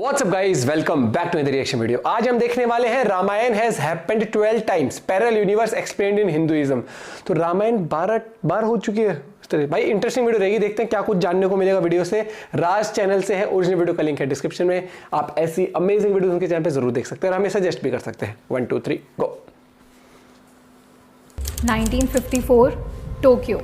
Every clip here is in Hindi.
WhatsApp guys, welcome back to the reaction video. आज हम देखने वाले हैं Ramayana has happened 12 times, parallel universe explained in Hinduism. तो रामायण 12 बार हो चुकी है। भाई इंटरेस्टिंग वीडियो रहेगी, देखते हैं क्या कुछ जानने को मिलेगा वीडियो से। राज चैनल से है, ओरिजिनल वीडियो का लिंक है डिस्क्रिप्शन में। आप ऐसी अमेजिंग वीडियो उनके चैनल पे जरूर देख सकते हैं और हमें सजेस्ट भी कर सकते हैं। 1 2 3 गो। 1954 टोक्यो।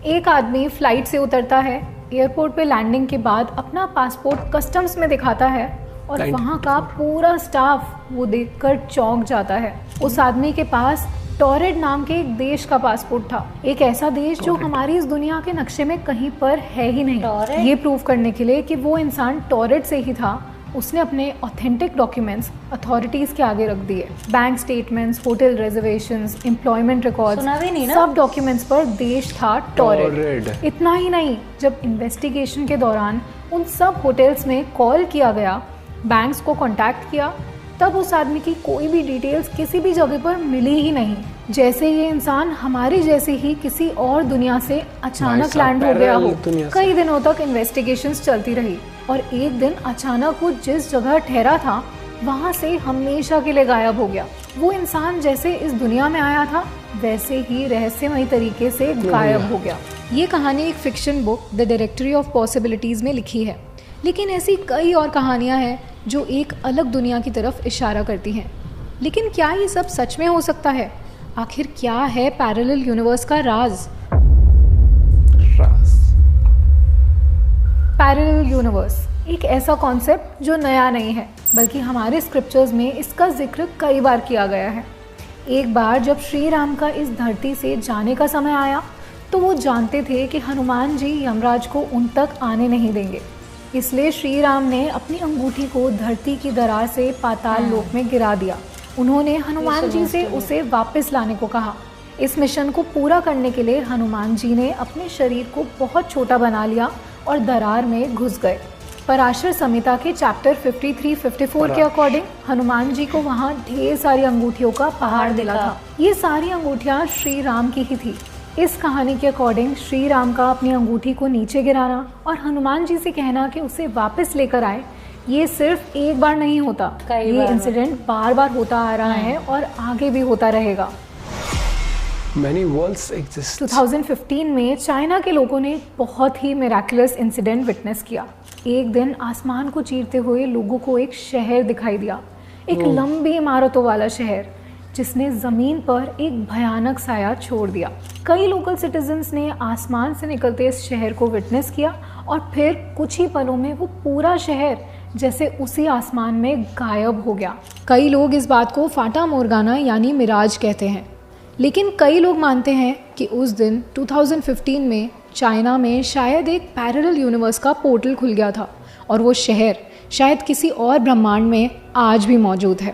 एक आदमी फ्लाइट से उतरता है, एयरपोर्ट पे लैंडिंग के बाद अपना पासपोर्ट कस्टम्स में दिखाता है और वहाँ का पूरा स्टाफ वो देखकर चौंक जाता है। उस आदमी के पास टॉरेड नाम के एक देश का पासपोर्ट था, एक ऐसा देश जो हमारी इस दुनिया के नक्शे में कहीं पर है ही नहीं। ये प्रूव करने के लिए कि वो इंसान टॉरेड से ही था, उसने अपने ऑथेंटिक डॉक्यूमेंट्स अथॉरिटीज के आगे रख दिए। Bank statements, hotel reservations, employment records, सब डॉक्यूमेंट्स पर देश था टॉरेड। इतना ही नहीं, जब इन्वेस्टिगेशन के दौरान उन सब होटल्स में कॉल किया गया, बैंक्स को कांटेक्ट किया, तब उस आदमी की कोई भी डिटेल्स किसी भी जगह पर मिली ही नहीं। जैसे ये इंसान हमारी जैसे ही किसी और दुनिया से अचानक लैंड हो गया हो। कई दिनों तक इन्वेस्टिगेशंस चलती रही और एक दिन अचानक वो जिस जगह ठहरा था वहाँ से हमेशा के लिए गायब हो गया। वो इंसान जैसे इस दुनिया में आया था वैसे ही रहस्यमयी तरीके से गायब हो गया। ये कहानी एक fiction book the directory of possibilities में लिखी है, लेकिन ऐसी कई और कहानियाँ हैं जो एक अलग दुनिया की तरफ इशारा करती हैं। लेकिन क्या ये सब सच में हो सकता है? आखिर क्या है पैरेलल यूनिवर्स का राज? पैरेलल यूनिवर्स एक ऐसा कॉन्सेप्ट जो नया नहीं है, बल्कि हमारे स्क्रिप्चर्स में इसका जिक्र कई बार किया गया है। एक बार जब श्री राम का इस धरती से जाने का समय आया तो वो जानते थे कि हनुमान जी यमराज को उन तक आने नहीं देंगे, इसलिए श्री राम ने अपनी अंगूठी को धरती की दरार से पाताल लोक में गिरा दिया। उन्होंने हनुमान जी से उसे वापस लाने को कहा। इस मिशन को पूरा करने के लिए हनुमान जी ने अपने शरीर को बहुत छोटा बना लिया और दरार में घुस गए। पराशर संहिता के चैप्टर 53-54 के अकॉर्डिंग हनुमान जी को वहाँ ढेर सारी अंगूठियों का पहाड़ मिला था। ये सारी अंगूठियाँ श्री राम की ही थी। इस कहानी के अकॉर्डिंग श्री राम का अपनी अंगूठी को नीचे गिराना और हनुमान जी से कहना कि उसे वापस लेकर आए, ये सिर्फ एक बार नहीं होता, ये इंसिडेंट बार बार होता आ रहा है और आगे भी होता रहेगा। Many worlds exist. 2015 में चाइना के लोगों ने बहुत ही मिराकुलस इंसिडेंट विटनेस किया। एक दिन आसमान को चीरते हुए लोगों को एक शहर दिखाई दिया, एक लंबी इमारतों वाला शहर जिसने ज़मीन पर एक भयानक साया छोड़ दिया। कई लोकल सिटीजन्स ने आसमान से निकलते इस शहर को विटनेस किया और फिर कुछ ही पलों में वो पूरा शहर जैसे उसी आसमान में गायब हो गया। कई लोग इस बात को फाटा मोरगाना यानी मिराज कहते हैं, लेकिन कई लोग मानते हैं कि उस दिन 2015 में चाइना में शायद एक पैरेलल यूनिवर्स का पोर्टल खुल गया था और वो शहर शायद किसी और ब्रह्मांड में आज भी मौजूद है।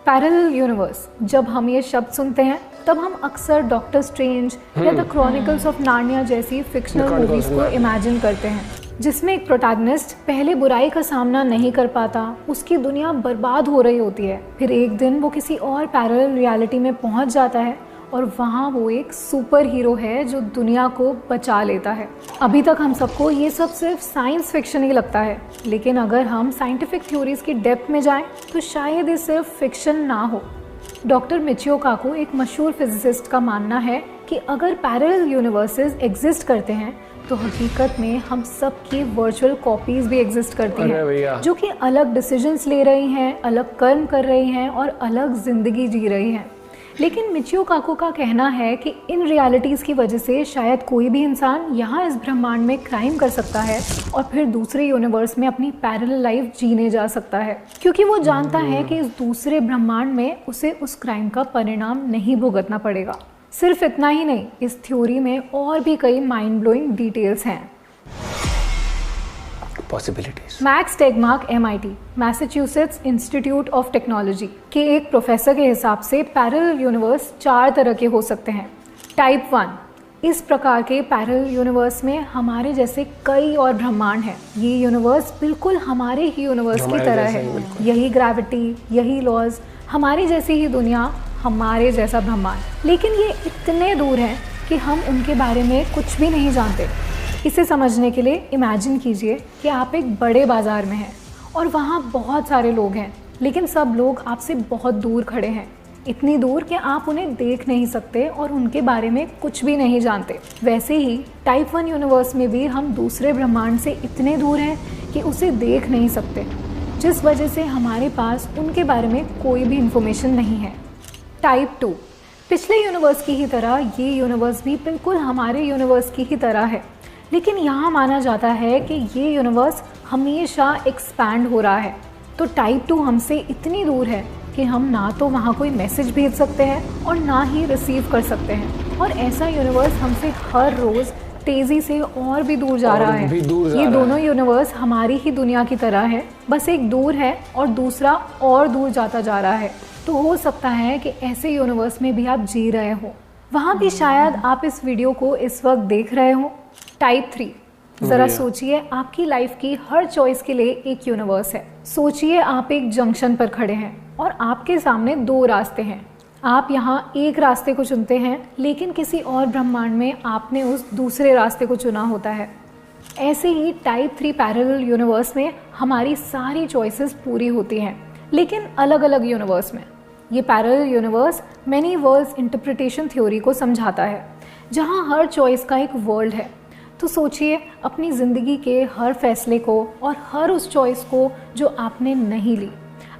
पैरेलल यूनिवर्स, जब हम ये शब्द सुनते हैं तब हम अक्सर डॉक्टर स्ट्रेंज या द क्रॉनिकल्स ऑफ नार्निया जैसी फिक्शनल मूवीज को इमेजिन करते हैं, जिसमें एक प्रोटैगनिस्ट पहले बुराई का सामना नहीं कर पाता, उसकी दुनिया बर्बाद हो रही होती है, फिर एक दिन वो किसी और पैरेलल रियलिटी में पहुंच जाता है और वहाँ वो एक सुपर हीरो है जो दुनिया को बचा लेता है। अभी तक हम सबको ये सब सिर्फ साइंस फिक्शन ही लगता है, लेकिन अगर हम साइंटिफिक थ्योरीज की डेप्थ में जाएं तो शायद ये सिर्फ फिक्शन ना हो। डॉक्टर मिचियो काको, एक मशहूर फिजिसिस्ट, का मानना है कि अगर पैरेलल यूनिवर्सेस एग्जिस्ट करते हैं तो हकीकत में हम सब की वर्चुअल कॉपीज भी एग्जिस्ट करती हैं, जो कि अलग डिसीजंस ले रही हैं, अलग कर्म कर रही हैं और अलग जिंदगी जी रही हैं। लेकिन मिचियो काको का कहना है कि इन रियलिटीज़ की वजह से शायद कोई भी इंसान यहाँ इस ब्रह्मांड में क्राइम कर सकता है और फिर दूसरे यूनिवर्स में अपनी पैरेलल लाइफ जीने जा सकता है, क्योंकि वो जानता है कि इस दूसरे ब्रह्मांड में उसे उस क्राइम का परिणाम नहीं भुगतना पड़ेगा। सिर्फ इतना ही नहीं, इस थ्योरी में और भी कई माइंड ब्लोइंग डिटेल्स हैं। Max Tegmark MIT, Massachusetts institute of technology के एक प्रोफेसर के हिसाब से पैरेलल यूनिवर्स 4 तरह के हो सकते हैं। टाइप 1, इस प्रकार के पैरेलल यूनिवर्स में हमारे जैसे कई और ब्रह्मांड हैं। ये यूनिवर्स बिल्कुल हमारे ही यूनिवर्स की तरह है, यही ग्रेविटी, यही लॉज, हमारी जैसी ही दुनिया, हमारे जैसा ब्रह्मांड, लेकिन ये इतने दूर हैं कि हम उनके बारे में कुछ भी नहीं जानते। इसे समझने के लिए इमेजिन कीजिए कि आप एक बड़े बाज़ार में हैं और वहाँ बहुत सारे लोग हैं, लेकिन सब लोग आपसे बहुत दूर खड़े हैं, इतनी दूर कि आप उन्हें देख नहीं सकते और उनके बारे में कुछ भी नहीं जानते। वैसे ही टाइप 1 यूनिवर्स में भी हम दूसरे ब्रह्मांड से इतने दूर हैं कि उसे देख नहीं सकते, जिस वजह से हमारे पास उनके बारे में कोई भी इंफॉर्मेशन नहीं है। टाइप 2, पिछले यूनिवर्स की ही तरह ये यूनिवर्स भी बिल्कुल हमारे यूनिवर्स की ही तरह है, लेकिन यहाँ माना जाता है कि ये यूनिवर्स हमेशा एक्सपैंड हो रहा है। तो टाइप 2 हमसे इतनी दूर है कि हम ना तो वहाँ कोई मैसेज भेज सकते हैं और ना ही रिसीव कर सकते हैं, और ऐसा यूनिवर्स हमसे हर रोज़ तेज़ी से और भी दूर जा रहा है। ये दोनों यूनिवर्स हमारी ही दुनिया की तरह है, बस एक दूर है और दूसरा और दूर जाता जा रहा है। तो हो सकता है कि ऐसे यूनिवर्स में भी आप जी रहे हो, वहाँ भी शायद आप इस वीडियो को इस वक्त देख रहे हो। टाइप 3, ज़रा सोचिए, आपकी लाइफ की हर चॉइस के लिए एक यूनिवर्स है। सोचिए आप एक जंक्शन पर खड़े हैं और आपके सामने 2 रास्ते हैं। आप यहाँ एक रास्ते को चुनते हैं, लेकिन किसी और ब्रह्मांड में आपने उस दूसरे रास्ते को चुना होता है। ऐसे ही टाइप 3 पैरेलल यूनिवर्स में हमारी सारी चॉइसेस पूरी होती हैं, लेकिन अलग अलग यूनिवर्स में। ये parallel universe many worlds interpretation theory को समझाता है, जहाँ हर चॉइस का एक वर्ल्ड है। तो सोचिए अपनी ज़िंदगी के हर फैसले को और हर उस चॉइस को जो आपने नहीं ली।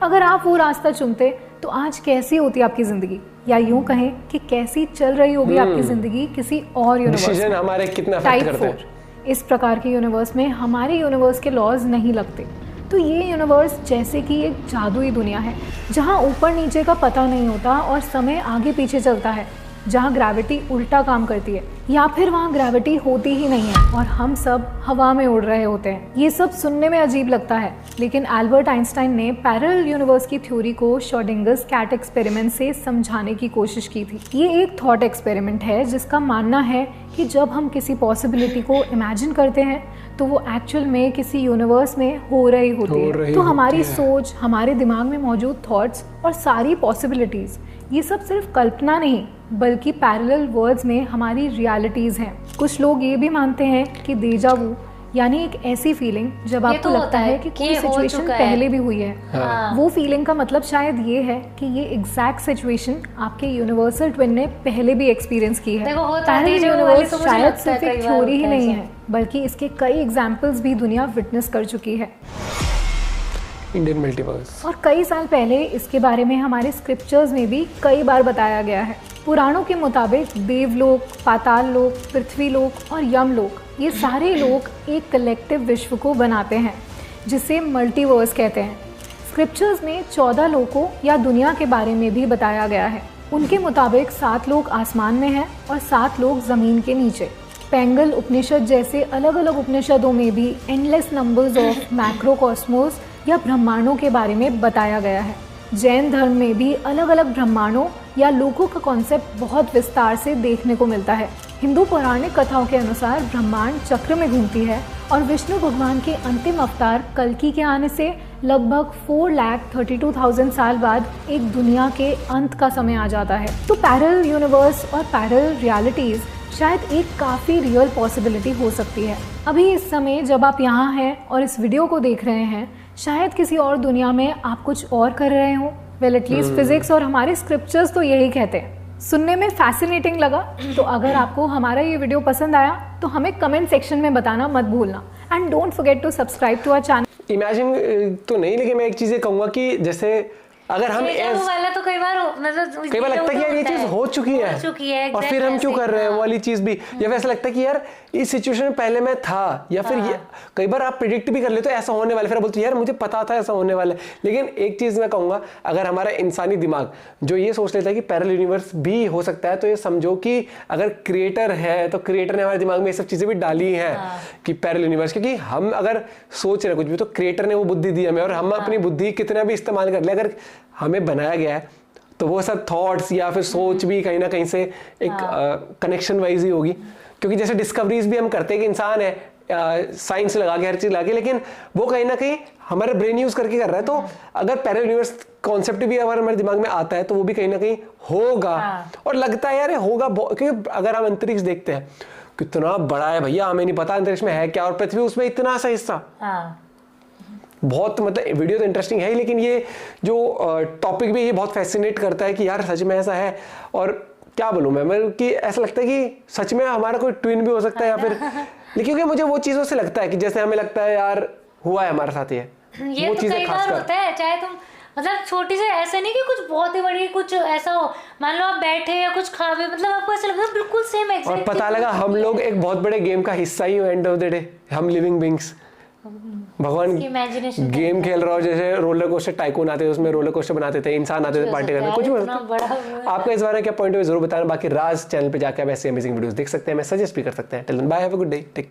अगर आप वो रास्ता चुनते तो आज कैसी होती आपकी ज़िंदगी, या यूँ कहें कि कैसी चल रही होगी आपकी ज़िंदगी किसी और यूनिवर्स में। हमारे कितना अफेक्ट करते हैं। टाइप 4, इस प्रकार के यूनिवर्स में हमारे यूनिवर्स के लॉज नहीं लगते। तो ये यूनिवर्स जैसे कि एक जादुई दुनिया है, जहाँ ऊपर नीचे का पता नहीं होता और समय आगे पीछे चलता है, जहाँ ग्रेविटी उल्टा काम करती है, या फिर वहाँ ग्रेविटी होती ही नहीं है और हम सब हवा में उड़ रहे होते हैं। ये सब सुनने में अजीब लगता है, लेकिन एल्बर्ट आइंस्टाइन ने पैरेलल यूनिवर्स की थ्योरी को श्रोडिंगर्स कैट एक्सपेरिमेंट से समझाने की कोशिश की थी। ये एक थॉट एक्सपेरिमेंट है जिसका मानना है कि जब हम किसी पॉसिबिलिटी को इमेजिन करते हैं तो वो एक्चुअल में किसी यूनिवर्स में हो रही होती है। तो हमारी सोच, हमारे दिमाग में मौजूद थॉट्स और सारी पॉसिबिलिटीज़, ये सब सिर्फ कल्पना नहीं बल्कि पैरेलल वर्ल्ड्स में हमारी रियलिटीज़ हैं। कुछ लोग ये भी मानते हैं कि डेजा वू यानी एक ऐसी फीलिंग जब आपको लगता है कि कोई सिचुएशन पहले भी हुई है। वो फीलिंग का मतलब शायद ये है कि ये एग्जैक्ट सिचुएशन आपके यूनिवर्सल ट्विन ने पहले भी एक्सपीरियंस की है। पैरेलल यूनिवर्स शायद सिर्फ एक थ्योरी ही नहीं है, बल्कि इसके कई एग्जाम्पल्स भी दुनिया विटनेस कर चुकी है। इंडियन मल्टीवर्स, और कई साल पहले इसके बारे में हमारे स्क्रिप्चर्स में भी कई बार बताया गया है। पुराणों के मुताबिक देवलोक, पाताल लोक, पृथ्वी लोक और यमलोक, ये सारे लोक एक कलेक्टिव विश्व को बनाते हैं जिसे मल्टीवर्स कहते हैं। स्क्रिप्चर्स में 14 लोकों या दुनिया के बारे में भी बताया गया है। उनके मुताबिक 7 लोक आसमान में हैं और 7 लोक ज़मीन के नीचे। पेंगल उपनिषद जैसे अलग अलग उपनिषदों में भी एंडलेस नंबर्स ऑफ मैक्रोकॉस्मोस या ब्रह्मांडों के बारे में बताया गया है। जैन धर्म में भी अलग अलग ब्रह्मांडों या लोकों का कॉन्सेप्ट बहुत विस्तार से देखने को मिलता है। हिंदू पौराणिक कथाओं के अनुसार ब्रह्मांड चक्र में घूमती है और विष्णु भगवान के अंतिम अवतार कल्कि के आने से लगभग 4,32,000 साल बाद एक दुनिया के अंत का समय आ जाता है। तो पैरेलल यूनिवर्स और पैरेलल रियलिटीज़ शायद एक काफ़ी रियल पॉसिबिलिटी हो सकती है। अभी इस समय जब आप यहाँ हैं और इस वीडियो को देख रहे हैं, शायद किसी और दुनिया में आप कुछ और कर रहे हो। वेल एटलीस्ट फिजिक्स और हमारे स्क्रिप्चर्स तो यही कहते हैं। सुनने में फैसिनेटिंग लगा तो अगर आपको हमारा ये वीडियो पसंद आया तो हमें कमेंट सेक्शन में बताना मत भूलना, and don't forget to subscribe to our channel. Imagine तो नहीं, लेकिन मैं एक चीज़ कहूँगा कि जैसे अगर हम वाला तो कई बार मतलब कई बार लगता है कि यार ये चीज हो चुकी है और फिर हम क्यों कर रहे हैं वो वाली चीज भी, या फिर ऐसा लगता है कि यार इस सिचुएशन में पहले मैं था, या फिर ये कई बार आप प्रिडिक्ट भी कर लेते हो ऐसा होने वाला, फिर आप बोलते हो यार मुझे पता था ऐसा होने वाला है। लेकिन एक चीज मैं कहूंगा, अगर हमारा इंसानी दिमाग जो ये सोच लेता है कि पैरेलल यूनिवर्स भी हो सकता है, तो ये समझो कि अगर क्रिएटर है तो क्रिएटर ने हमारे दिमाग में ये सब चीजें भी डाली हैं कि पैरेलल यूनिवर्स, क्योंकि हम अगर सोच रहे कुछ भी तो क्रिएटर ने वो बुद्धि दी हमें, और हम अपनी बुद्धि कितना भी इस्तेमाल कर ले, अगर हमें बनाया गया है तो वो सब थॉट्स या फिर सोच भी कहीं ना कहीं से एक कनेक्शन वाइज ही होगी। क्योंकि जैसे डिस्कवरीज भी हम करते हैं कि इंसान है साइंस लगा के हर चीज लगा के, लेकिन वो कहीं ना कहीं हमारे ब्रेन यूज करके कर रहा है। तो अगर पैरेलल यूनिवर्स कॉन्सेप्ट भी अगर हमारे दिमाग में आता है तो वो भी कहीं ना कहीं होगा। और लगता है यार होगा, क्योंकि अगर हम अंतरिक्ष देखते हैं कितना बड़ा है भैया, हमें नहीं पता अंतरिक्ष में है क्या, और पृथ्वी उसमें इतना सा हिस्सा, बहुत मतलब वीडियो तो इंटरेस्टिंग है ही, लेकिन ये जो टॉपिक भी ये बहुत फैसिनेट करता है कि यार सच में ऐसा है। और क्या बोलूँ मैं कि ऐसा लगता है कि सच में हमारा कोई ट्विन भी हो सकता है या फिर, लेकिन क्योंकि मुझे वो चीज़ों से लगता है कि जैसे हमें लगता है यार हुआ है हमारे साथ ये वो तो चीज़ें कई बार होता है, चाहे तुम मतलब छोटी से, ऐसे नहीं कि कुछ बहुत ही बड़ी कुछ ऐसा हो, मान लो आप बैठे या कुछ खा भी, मतलब आपको ऐसा लगता है बिल्कुल सेम और पता लगा हम लोग एक बहुत बड़े गेम का हिस्सा ही हो एंड ऑफ द डे, हम लिविंग बींग्स। भगवान इमेजिनेशन गेम खेल रहा हो, जैसे रोलर कोस्टर टाइकून आते थे, उसमें रोलर कोस्टर बनाते थे, इंसान आते थे पार्टी करने, कुछ भी आपका इस बारे में क्या पॉइंट है जरूर बताना। बाकी राज चैनल पे जाकर आप ऐसे अमेजिंग वीडियोस देख सकते हैं, मैं सजेस्ट भी कर सकते हैं। Till then bye, have a good day, take care.